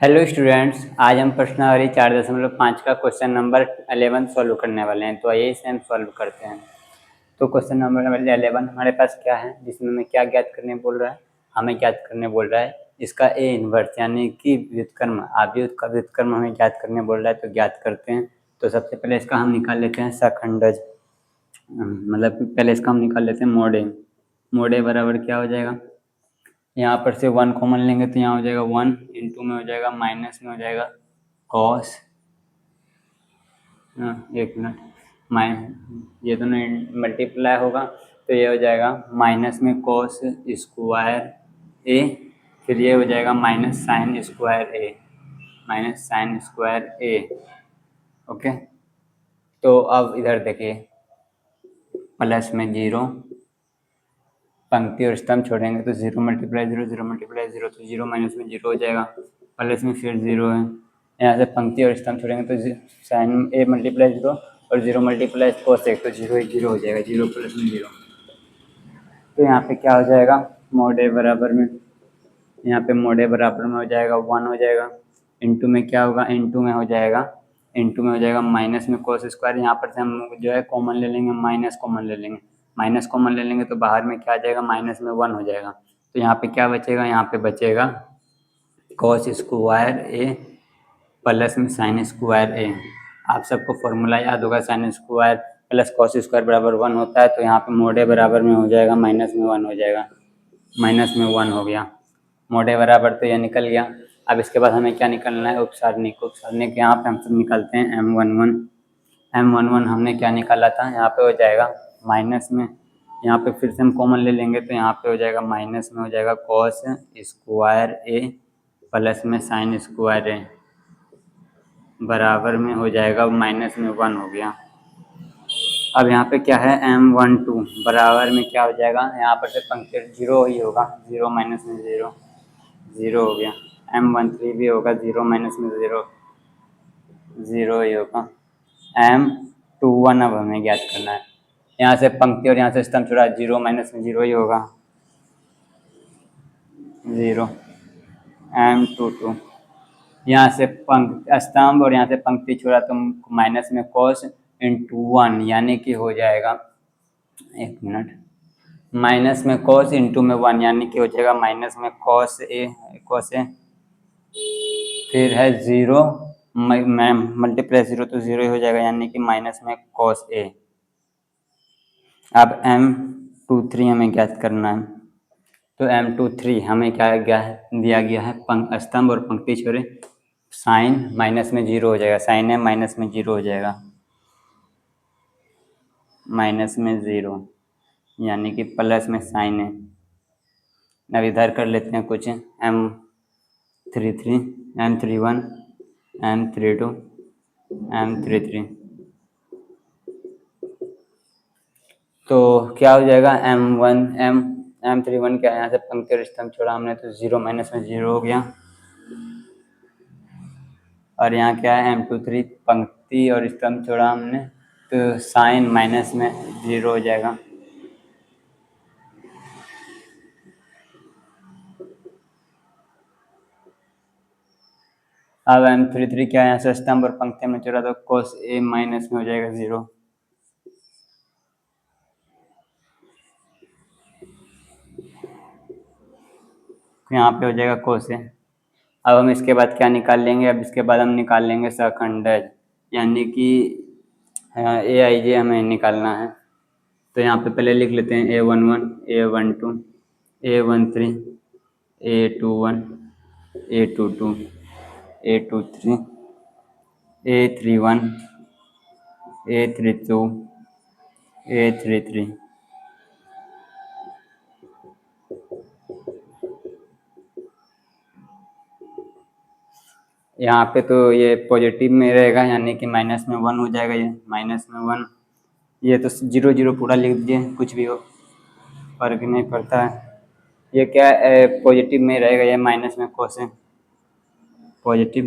Hello students, आज हम प्रश्नावली 4.5 का क्वेश्चन नंबर 11 सॉल्व करने वाले हैं। तो आइए इसे हम सॉल्व करते हैं। तो क्वेश्चन नंबर 11 हमारे पास क्या है, जिसमें हमें क्या ज्ञात करने बोल रहा है, हमें ज्ञात करने बोल रहा है इसका ए इनवर्स यानी कि व्युत्क्रम, आव्यूह का व्युत्क्रम हमें ज्ञात करने बोल रहा है। तो ज्ञात करते हैं। तो सबसे पहले इसका हम निकाल लेते हैं सखंडज, मतलब पहले इसका हम निकाल लेते हैं मोड ए। मोड ए बराबर क्या हो जाएगा, यहाँ पर से 1 कॉमन लेंगे तो यहाँ हो जाएगा 1, इंटू में हो जाएगा माइनस में हो जाएगा कॉस, एक मिनट, ये दोनों मल्टीप्लाई होगा तो ये हो जाएगा माइनस में कॉस स्क्वायर ए, फिर ये हो जाएगा माइनस साइन स्क्वायर ए, माइनस साइन स्क्वायर ए। ओके, तो अब इधर देखिए, प्लस में 0, पंक्ति और स्तंभ छोड़ेंगे तो 0 मल्टीप्लाई 0, 0 मल्टीप्लाई 0, तो 0 माइनस में 0 हो जाएगा, प्लस में फिर 0 है। यहाँ से पंक्ति और स्तंभ छोड़ेंगे तो साइन ए मल्टीप्लाई 0 और 0 मल्टीप्लाई कोस एक, तो 0 1 0 हो जाएगा, 0 प्लस में 0। तो यहाँ पे क्या हो जाएगा, मोड ए बराबर में, यहाँ पे मोड ए बराबर में हो जाएगा 1 हो जाएगा, इंटू में क्या होगा, इंटू में हो जाएगा माइनस में कोस स्क्वायर। यहाँ पर से हम जो है कॉमन ले लेंगे, माइनस कॉमन ले लेंगे, माइनस कॉमन ले लेंगे तो बाहर में क्या आ जाएगा, माइनस में 1 हो जाएगा। तो यहाँ पे क्या बचेगा, यहाँ पे बचेगा कॉस स्क्वायर ए प्लस में साइन स्क्वायर ए। आप सबको फॉर्मूला याद होगा, sine square plus cos square बराबर 1 होता है। तो यहाँ पे मोड ए बराबर में हो जाएगा माइनस में 1 हो जाएगा, माइनस में 1 हो गया, मोड ए बराबर तो ये निकल गया। अब इसके बाद हमें क्या निकलना है, उपसारणिक। उपसारणिक यहाँ पे हम सब निकालते हैं M11 हमने क्या निकाला था, यहाँ पे हो जाएगा माइनस में, यहाँ पे फिर से हम कॉमन ले लेंगे तो यहाँ पे हो जाएगा माइनस में हो जाएगा कॉस स्क्वायर ए प्लस में साइन स्क्वायर ए बराबर में हो जाएगा माइनस में 1 हो गया। अब यहाँ पे क्या है, M12 बराबर में क्या हो जाएगा, यहाँ पर से पंक्ति 0 ही होगा, 0 माइनस में 0, 0 हो गया। M13 भी होगा, 0 माइनस में 0, 0 ही होगा। M21 अब हमें ज्ञात करना है, यहाँ से पंक्ति और यहाँ से स्तंभ छोड़ा, 0 माइनस में 0 ही होगा, 0। M22 यहाँ से स्तंभ और यहाँ से पंक्ति छोड़ा तो माइनस में कॉस इंटू 1 यानी कि हो जाएगा, एक मिनट, माइनस में कॉस इंटू में 1 यानी कि हो जाएगा माइनस में कॉस ए, फिर है 0 मल्टीप्लाई 0 तो 0 ही हो जाएगा यानी कि माइनस में कॉस ए। अब M23 हमें ज्ञात करना है। तो M23 हमें क्या दिया गया है, स्तंभ और पंक्ति छोड़े, साइन माइनस में 0 हो जाएगा, साइन है माइनस में 0 हो जाएगा, माइनस में 0 यानी कि प्लस में साइन है। अब इधर कर लेते हैं कुछ, M33, M31, M32, M33, तो क्या हो जाएगा, M31 क्या है, यहाँ से पंक्ति और स्तंभ छोड़ा हमने तो 0 माइनस में 0 हो गया, और यहाँ क्या है M23 पंक्ति और स्तंभ छोड़ा हमने तो साइन माइनस में 0 हो जाएगा। अब M33 क्या है, यहाँ से स्तंभ और पंक्ति में छोड़ा तो कोस ए माइनस में हो जाएगा 0। यहाँ पे हो जाएगा कोस ए। अब हम इसके बाद क्या निकाल लेंगे, अब इसके बाद हम निकाल लेंगे सखंडज, यानी कि AIJ हमें निकालना है। तो यहाँ पे पहले लिख लेते हैं A11, A12, A13, A21, A22, A23, A31, A32, A33। यहाँ पे तो ये पॉजिटिव में रहेगा यानी कि माइनस में 1 हो जाएगा, ये माइनस में 1, ये तो 0 0 पूरा लिख दीजिए, कुछ भी हो फर्क नहीं पड़ता है। ये क्या पॉजिटिव में रहेगा, ये माइनस में कोस है पॉजिटिव।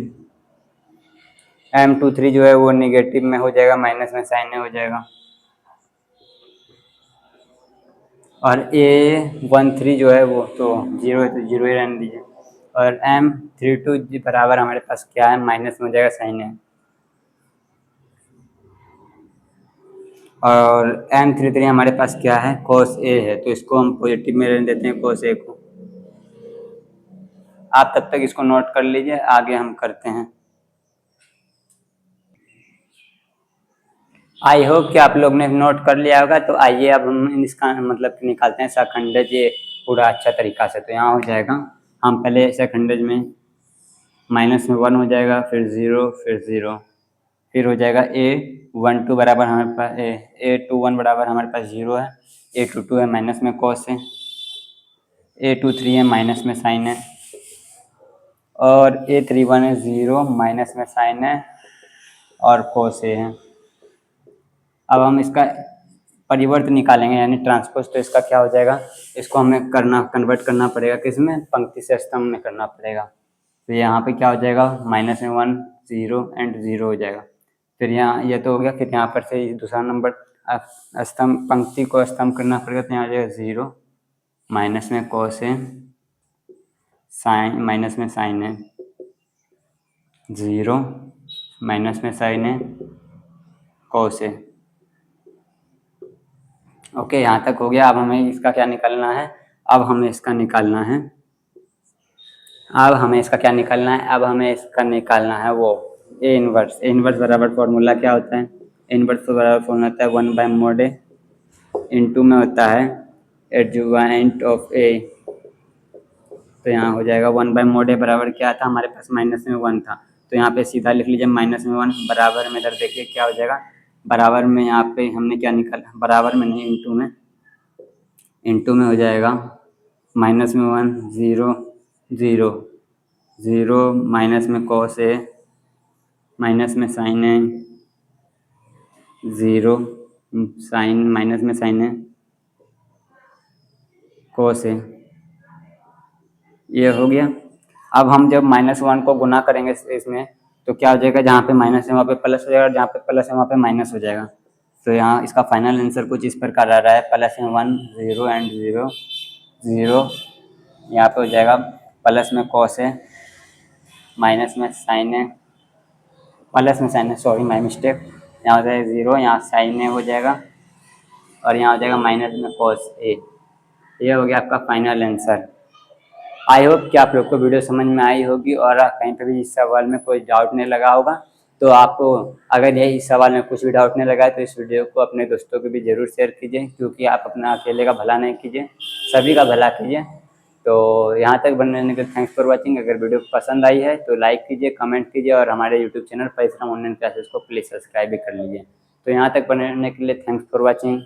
M23 जो है वो निगेटिव में हो जाएगा, माइनस में साइन हो जाएगा। और A13 जो है वो तो 0 है तो 0 ही रहने दीजिए। और M32 बराबर हमारे पास क्या है, माइनस में हो जाएगा साइन है, और M33 हमारे पास क्या है, कोस ए है, तो इसको हम पॉजिटिव में रहने देते हैं कोस ए को। आप तब तक इसको नोट कर लीजिए, आगे हम करते हैं। आई होप कि आप लोग ने नोट कर लिया होगा। तो आइए अब हम इसका मतलब निकालते हैं सखंडज ये पूरा अच्छा तरीका से। तो यहाँ हो जाएगा, हम पहले सखंडज में माइनस में 1 हो जाएगा, फिर 0, फिर 0, फिर हो जाएगा A12 बराबर हमारे पास A21 बराबर हमारे पास 0 है, A22 है माइनस में कॉस है, A23 है माइनस में साइन है, और A31 है 0 माइनस में साइन है और कोस ए है। अब हम इसका परिवर्त निकालेंगे यानी ट्रांसपोज, तो इसका क्या हो जाएगा, इसको हमें कन्वर्ट करना पड़ेगा, किसमें, पंक्ति से स्तंभ में करना पड़ेगा। तो यहाँ पे क्या हो जाएगा, माइनस में 1 0 एंड 0 हो जाएगा। फिर यहाँ ये तो हो गया, फिर यहाँ पर से दूसरा नंबर स्तंभ पंक्ति को स्तंभ करना पड़ेगा, तो यहाँ हो जाएगा 0 माइनस में कोस है साइन, माइनस में साइन है 0 माइनस में साइन है कोस है। ओके, यहाँ तक हो गया। अब हमें इसका क्या निकालना है, अब हमें इसका निकालना है, अब हमें इसका क्या निकालना है, अब हमें इसका निकालना है वो ए इनवर्स। ए इनवर्स बराबर फॉर्मूला क्या होता है, ए इनवर्स बराबर फॉर्मूला होता है 1 बाय मोड ए, इनटू में होता है एडजुवेंट ऑफ ए। तो यहाँ हो जाएगा 1 बाय मोड ए बराबर क्या था, हमारे पास माइनस में 1 था, तो यहाँ पे सीधा लिख लीजिए माइनस में 1 बराबर में, इधर देखिए क्या हो जाएगा, बराबर में यहाँ पे हमने क्या निकाला, बराबर में नहीं इनटू में, इनटू में हो जाएगा माइनस में 1 0 0 0 माइनस में कॉस ए माइनस में साइन है 0 साइन माइनस में साइन है कॉस है, ये हो गया। अब हम जब -1 को गुना करेंगे इसमें, तो क्या हो जाएगा, जहाँ पे माइनस है वहाँ पे प्लस हो जाएगा, जहाँ पे प्लस है वहाँ पे माइनस हो जाएगा। तो यहाँ इसका फाइनल आंसर कुछ इस प्रकार आ रहा है, प्लस में 1 0 एंड 0 0, यहाँ पे हो जाएगा प्लस में कॉस है माइनस में साइन है, प्लस में साइन है, सॉरी माय मिस्टेक, यहाँ हो जाएगा 0, यहाँ साइन है हो जाएगा, और यहाँ हो जाएगा माइनस में कॉस ए। ये हो गया आपका फाइनल आंसर। आई होप कि आप लोग को वीडियो समझ में आई होगी, और कहीं पे भी इस सवाल में कोई डाउट नहीं लगा होगा। तो आपको अगर ये इस सवाल में कुछ भी डाउट नहीं लगा है, तो इस वीडियो को अपने दोस्तों को भी ज़रूर शेयर कीजिए, क्योंकि आप अपना अकेले का भला नहीं कीजिए, सभी का भला कीजिए। तो यहाँ तक बनने के लिए थैंक्स फॉर वॉचिंग। अगर वीडियो पसंद आई है तो लाइक कीजिए, कमेंट कीजिए, और हमारे यूट्यूब चैनल परिश्रम ऑनलाइन क्लासेस को प्लीज़ सब्सक्राइब भी कर लीजिए। तो यहाँ तक बनने के लिए थैंक्स फॉर वॉचिंग।